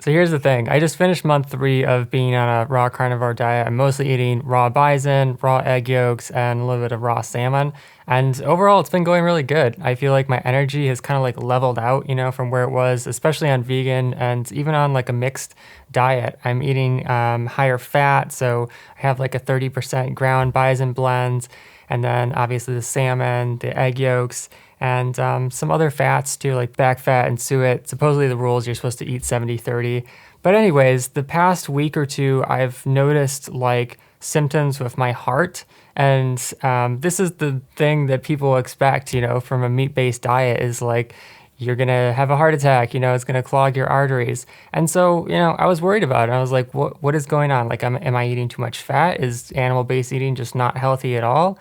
So here's the thing. I just finished month 3 of being on a raw carnivore diet. I'm mostly eating raw bison, raw egg yolks, and a little bit of raw salmon. And overall, it's been going really good. I feel like my energy has kind of like leveled out, from where it was, especially on vegan and even on like a mixed diet. I'm eating higher fat, so I have like a 30% ground bison blend, and then obviously the salmon, the egg yolks, and some other fats too, like back fat and suet. Supposedly the rule is you're supposed to eat 70-30. But anyways, the past week or two, I've noticed like symptoms with my heart. And this is the thing that people expect, from a meat-based diet is like, you're going to have a heart attack, it's going to clog your arteries. And so, I was worried about it. I was like, what is going on? Like, am I eating too much fat? Is animal-based eating just not healthy at all?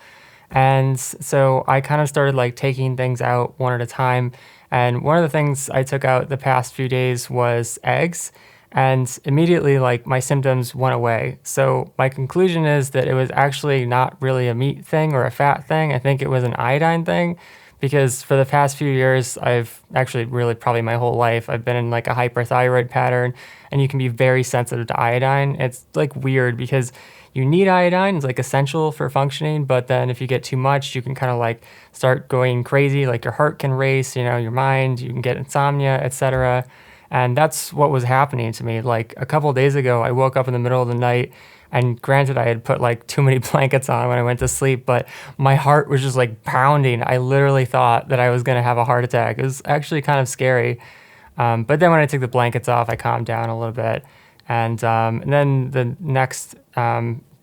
And so I kind of started like taking things out one at a time. And one of the things I took out the past few days was eggs. And immediately, like, my symptoms went away. So my conclusion is that it was actually not really a meat thing or a fat thing. I think it was an iodine thing, because for the past few years, I've actually really probably my whole life, I've been in like a hyperthyroid pattern, and you can be very sensitive to iodine. It's like weird because you need iodine, it's like essential for functioning, but then if you get too much, you can kind of like start going crazy, like your heart can race, your mind, you can get insomnia, etc. And that's what was happening to me. Like a couple of days ago, I woke up in the middle of the night, and granted, I had put like too many blankets on when I went to sleep, but my heart was just like pounding. I literally thought that I was going to have a heart attack. It was actually kind of scary. But then when I took the blankets off, I calmed down a little bit. And then the next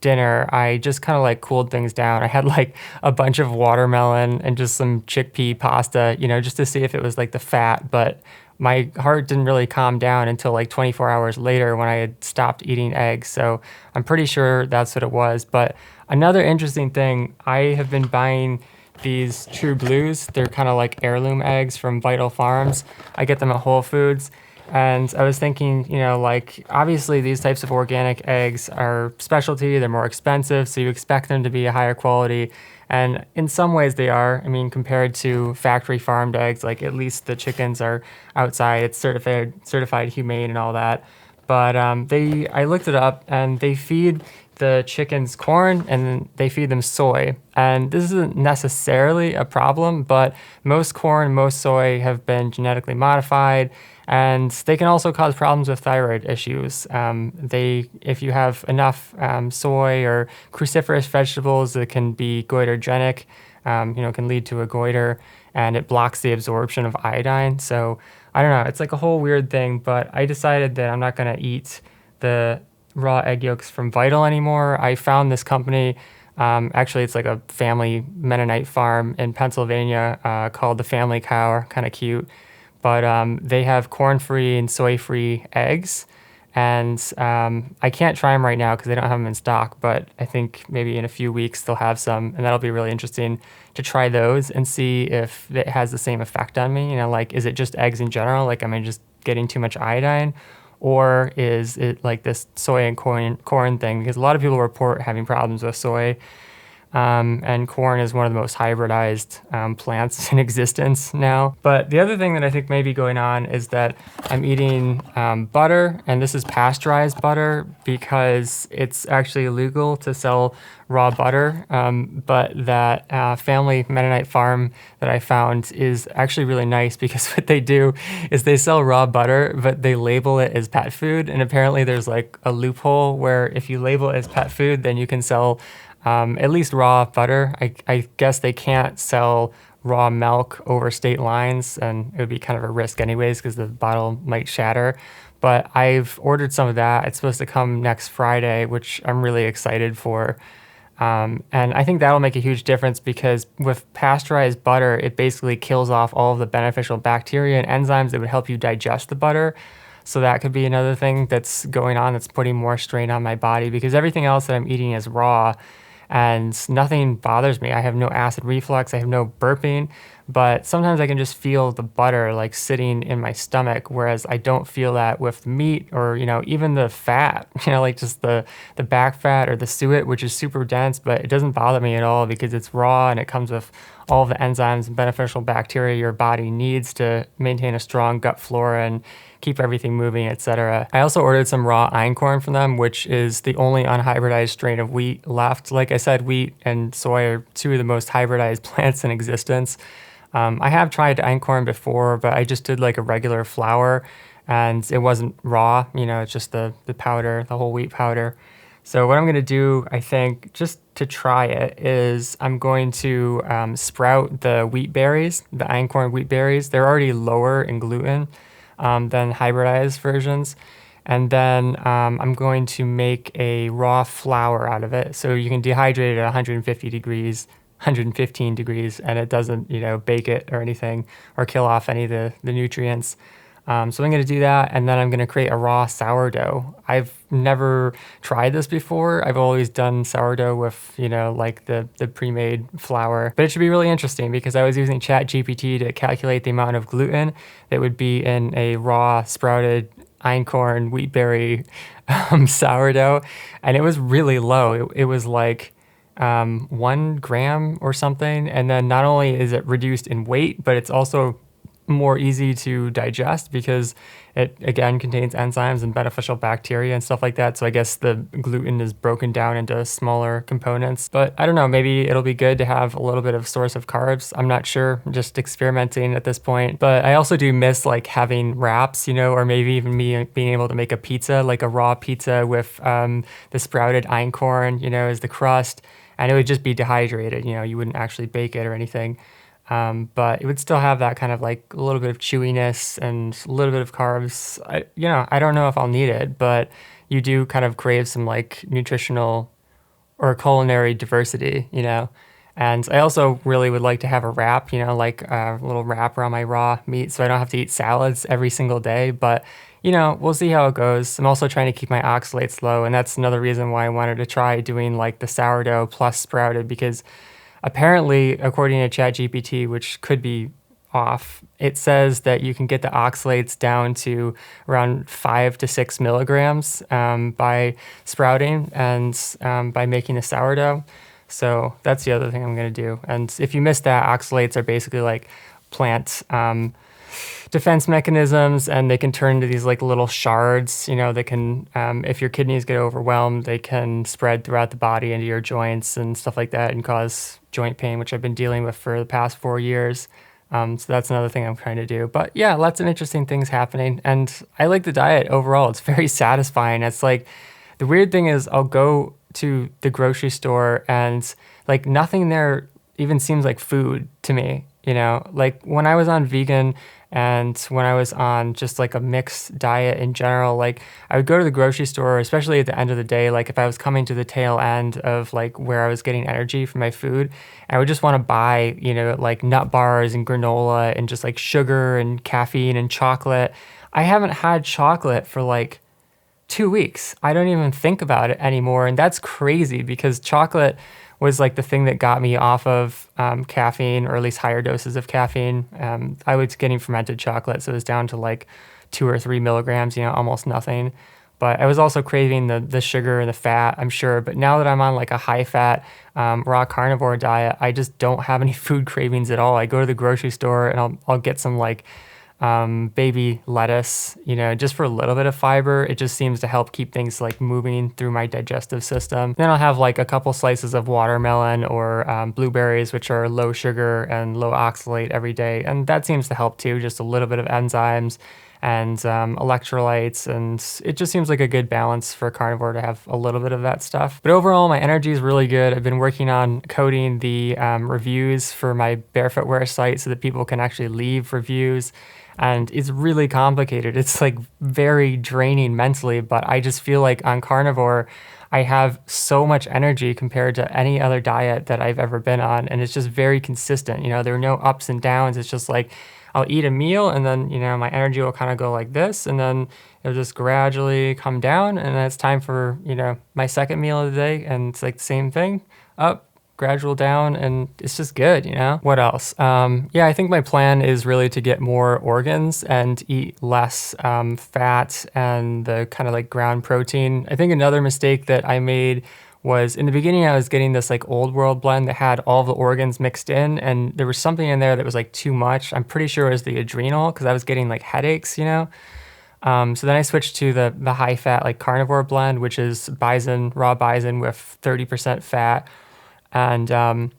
dinner, I just kind of like cooled things down. I had like a bunch of watermelon and just some chickpea pasta, just to see if it was like the fat. But my heart didn't really calm down until like 24 hours later when I had stopped eating eggs. So I'm pretty sure that's what it was. But another interesting thing, I have been buying these True Blues. They're kind of like heirloom eggs from Vital Farms. I get them at Whole Foods. And I was thinking, like, obviously these types of organic eggs are specialty, they're more expensive, so you expect them to be a higher quality. And in some ways they are. I mean, compared to factory farmed eggs, like at least the chickens are outside, it's certified humane and all that. But I looked it up, and they feed the chickens corn and they feed them soy. And this isn't necessarily a problem, but most corn, most soy have been genetically modified, and they can also cause problems with thyroid issues. If you have enough soy or cruciferous vegetables, it can be goitrogenic, can lead to a goiter, and it blocks the absorption of iodine. So I don't know, it's like a whole weird thing, but I decided that I'm not going to eat the raw egg yolks from Vital anymore. I found this company, actually it's like a family Mennonite farm in Pennsylvania called the Family Cow, kind of cute. But they have corn-free and soy-free eggs, and I can't try them right now because they don't have them in stock, but I think maybe in a few weeks they'll have some, and that'll be really interesting to try those and see if it has the same effect on me. Like, is it just eggs in general? Like, am I just getting too much iodine? Or is it like this soy and corn thing? Because a lot of people report having problems with soy. And corn is one of the most hybridized plants in existence now. But the other thing that I think may be going on is that I'm eating butter, and this is pasteurized butter because it's actually illegal to sell raw butter. But that family Mennonite farm that I found is actually really nice, because what they do is they sell raw butter, but they label it as pet food. And apparently there's like a loophole where if you label it as pet food, then you can sell at least raw butter. I guess they can't sell raw milk over state lines, and it would be kind of a risk anyways because the bottle might shatter. But I've ordered some of that. It's supposed to come next Friday, which I'm really excited for. And I think that'll make a huge difference, because with pasteurized butter, it basically kills off all of the beneficial bacteria and enzymes that would help you digest the butter. So that could be another thing that's going on that's putting more strain on my body, because everything else that I'm eating is raw and nothing bothers me. I have no acid reflux, I have no burping, but sometimes I can just feel the butter like sitting in my stomach, whereas I don't feel that with meat or, even the fat, like just the back fat or the suet, which is super dense, but it doesn't bother me at all because it's raw and it comes with all of the enzymes and beneficial bacteria your body needs to maintain a strong gut flora and keep everything moving, etc. I also ordered some raw einkorn from them, which is the only unhybridized strain of wheat left. Like I said, wheat and soy are two of the most hybridized plants in existence. I have tried einkorn before, but I just did like a regular flour and it wasn't raw, it's just the powder, the whole wheat powder. So what I'm going to do, I think, just to try it, is I'm going to sprout the wheat berries, the einkorn wheat berries. They're already lower in gluten than hybridized versions. And then I'm going to make a raw flour out of it. So you can dehydrate it at 150 degrees, 115 degrees, and it doesn't, bake it or anything or kill off any of the nutrients. So I'm going to do that, and then I'm going to create a raw sourdough. I've never tried this before. I've always done sourdough with, like the pre-made flour. But it should be really interesting because I was using ChatGPT to calculate the amount of gluten that would be in a raw sprouted einkorn wheatberry sourdough, and it was really low. It was like 1 gram or something. And then not only is it reduced in weight, but it's also more easy to digest because it again contains enzymes and beneficial bacteria and stuff like that. So I guess the gluten is broken down into smaller components. But I don't know, maybe it'll be good to have a little bit of source of carbs. I'm not sure, I'm just experimenting at this point. But I also do miss like having wraps, or maybe even me being able to make a pizza, like a raw pizza with the sprouted einkorn, as the crust. And it would just be dehydrated, you wouldn't actually bake it or anything. But it would still have that kind of like a little bit of chewiness and a little bit of carbs. I don't know if I'll need it, but you do kind of crave some like nutritional or culinary diversity, And I also really would like to have a wrap, like a little wrap around my raw meat so I don't have to eat salads every single day. But, we'll see how it goes. I'm also trying to keep my oxalates low, and that's another reason why I wanted to try doing like the sourdough plus sprouted because apparently, according to ChatGPT, which could be off, it says that you can get the oxalates down to around 5 to 6 milligrams by sprouting and by making the sourdough. So that's the other thing I'm going to do. And if you missed that, oxalates are basically like plant defense mechanisms, and they can turn into these like little shards, that can, if your kidneys get overwhelmed, they can spread throughout the body into your joints and stuff like that and cause joint pain, which I've been dealing with for the past 4 years. So that's another thing I'm trying to do. But yeah, lots of interesting things happening. And I like the diet overall. It's very satisfying. It's like, the weird thing is I'll go to the grocery store and like nothing there even seems like food to me. Like when I was on vegan and when I was on just like a mixed diet in general, like I would go to the grocery store, especially at the end of the day, like if I was coming to the tail end of like where I was getting energy from my food, I would just want to buy, like nut bars and granola and just like sugar and caffeine and chocolate. I haven't had chocolate for like 2 weeks. I don't even think about it anymore. And that's crazy because chocolate was like the thing that got me off of caffeine, or at least higher doses of caffeine. I was getting fermented chocolate, so it was down to like 2 or 3 milligrams, almost nothing. But I was also craving the sugar and the fat, I'm sure. But now that I'm on like a high fat, raw carnivore diet, I just don't have any food cravings at all. I go to the grocery store and I'll get some like baby lettuce, just for a little bit of fiber. It just seems to help keep things like moving through my digestive system. Then I'll have like a couple slices of watermelon or blueberries, which are low sugar and low oxalate every day. And that seems to help too, just a little bit of enzymes and electrolytes. And it just seems like a good balance for a carnivore to have a little bit of that stuff. But overall, my energy is really good. I've been working on coding the reviews for my Barefootwear site so that people can actually leave reviews. And it's really complicated. It's like very draining mentally, but I just feel like on carnivore, I have so much energy compared to any other diet that I've ever been on. And it's just very consistent. There are no ups and downs. It's just like, I'll eat a meal and then, my energy will kind of go like this, and then it'll just gradually come down. And then it's time for, my second meal of the day. And it's like the same thing, up, gradual down, and it's just good, you know? What else? Yeah, I think my plan is really to get more organs and eat less fat and the kind of like ground protein. I think another mistake that I made was in the beginning I was getting this like old world blend that had all the organs mixed in, and there was something in there that was like too much. I'm pretty sure it was the adrenal because I was getting like headaches, you know? So then I switched to the high fat like carnivore blend, which is bison, raw bison with 30% fat. And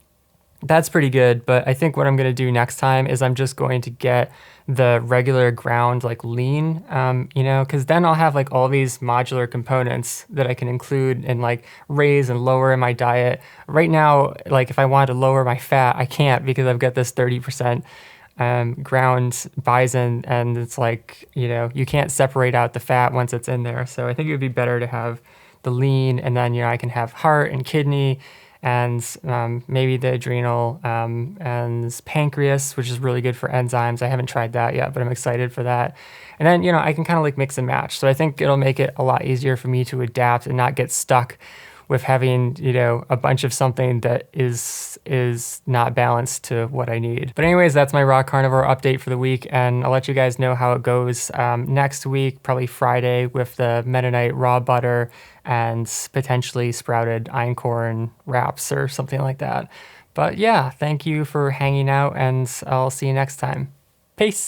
that's pretty good. But I think what I'm going to do next time is I'm just going to get the regular ground like lean, you know, because then I'll have like all these modular components that I can include and like raise and lower in my diet. Right now, like if I wanted to lower my fat, I can't because I've got this 30% ground bison, and it's like, you know, you can't separate out the fat once it's in there. So I think it would be better to have the lean, and then, you know, I can have heart and kidney and maybe the adrenal and pancreas, which is really good for enzymes. I haven't tried that yet, but I'm excited for that. And then, you know, I can kind of like mix and match. So I think it'll make it a lot easier for me to adapt and not get stuck with having, you know, a bunch of something that is not balanced to what I need. But anyways, that's my raw carnivore update for the week, and I'll let you guys know how it goes next week, probably Friday, with the Mennonite raw butter and potentially sprouted einkorn wraps or something like that. But yeah, thank you for hanging out, and I'll see you next time. Peace.